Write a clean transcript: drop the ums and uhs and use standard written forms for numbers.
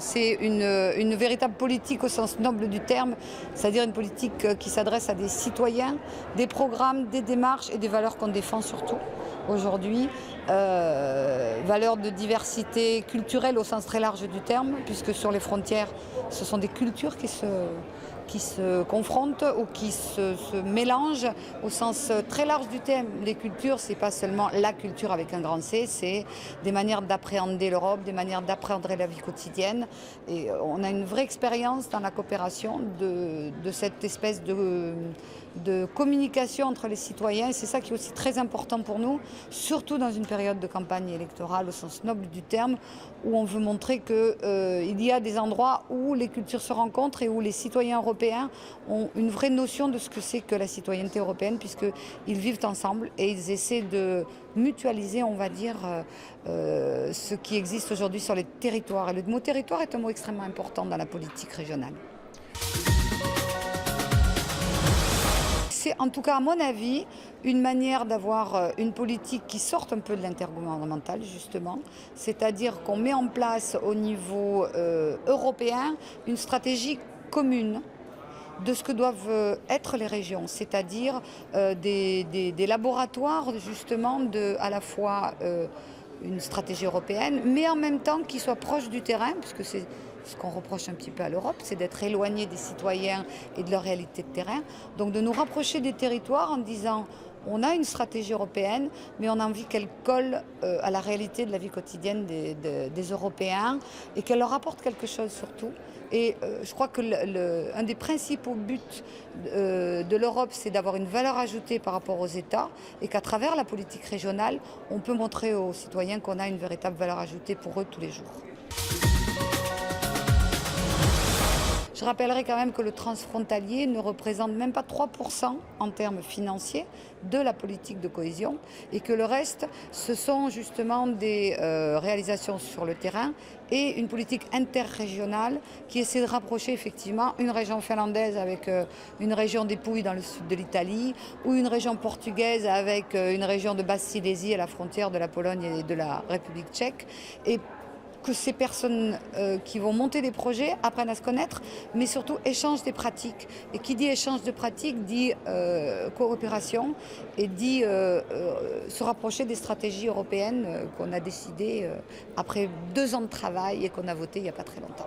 c'est une véritable politique au sens noble du terme, c'est-à-dire une politique qui s'adresse à des citoyens, des programmes, des démarches et des valeurs qu'on défend surtout aujourd'hui. Valeurs de diversité culturelle au sens très large du terme, puisque sur les frontières, ce sont des cultures qui se confrontent ou qui se mélangent au sens très large du terme. Les cultures, c'est pas seulement la culture avec un grand C, c'est des manières d'appréhender l'Europe, des manières d'appréhender la vie quotidienne. Et on a une vraie expérience dans la coopération de cette espèce de communication entre les citoyens. Et c'est ça qui est aussi très important pour nous, surtout dans une période de campagne électorale au sens noble du terme, où on veut montrer qu'il y a des endroits où les cultures se rencontrent et où les citoyens européens ont une vraie notion de ce que c'est que la citoyenneté européenne, puisqu'ils vivent ensemble et ils essaient de mutualiser, on va dire, ce qui existe aujourd'hui sur les territoires. Et le mot territoire est un mot extrêmement important dans la politique régionale. C'est en tout cas à mon avis une manière d'avoir une politique qui sorte un peu de l'intergouvernemental justement, c'est-à-dire qu'on met en place au niveau européen une stratégie commune de ce que doivent être les régions, c'est-à-dire des laboratoires justement à la fois une stratégie européenne, mais en même temps qui soit proche du terrain, puisque c'est ce qu'on reproche un petit peu à l'Europe, c'est d'être éloigné des citoyens et de leur réalité de terrain. Donc de nous rapprocher des territoires en disant on a une stratégie européenne, mais on a envie qu'elle colle à la réalité de la vie quotidienne des Européens et qu'elle leur apporte quelque chose surtout. Et je crois que un des principaux buts de l'Europe, c'est d'avoir une valeur ajoutée par rapport aux États et qu'à travers la politique régionale, on peut montrer aux citoyens qu'on a une véritable valeur ajoutée pour eux tous les jours. Je rappellerai quand même que le transfrontalier ne représente même pas 3% en termes financiers de la politique de cohésion et que le reste, ce sont justement des réalisations sur le terrain et une politique interrégionale qui essaie de rapprocher effectivement une région finlandaise avec une région des Pouilles dans le sud de l'Italie ou une région portugaise avec une région de Basse-Silésie à la frontière de la Pologne et de la République tchèque. Et que ces personnes qui vont monter des projets apprennent à se connaître, mais surtout échangent des pratiques. Et qui dit échange de pratiques dit coopération et dit se rapprocher des stratégies européennes qu'on a décidées après 2 ans de travail et qu'on a votées il n'y a pas très longtemps.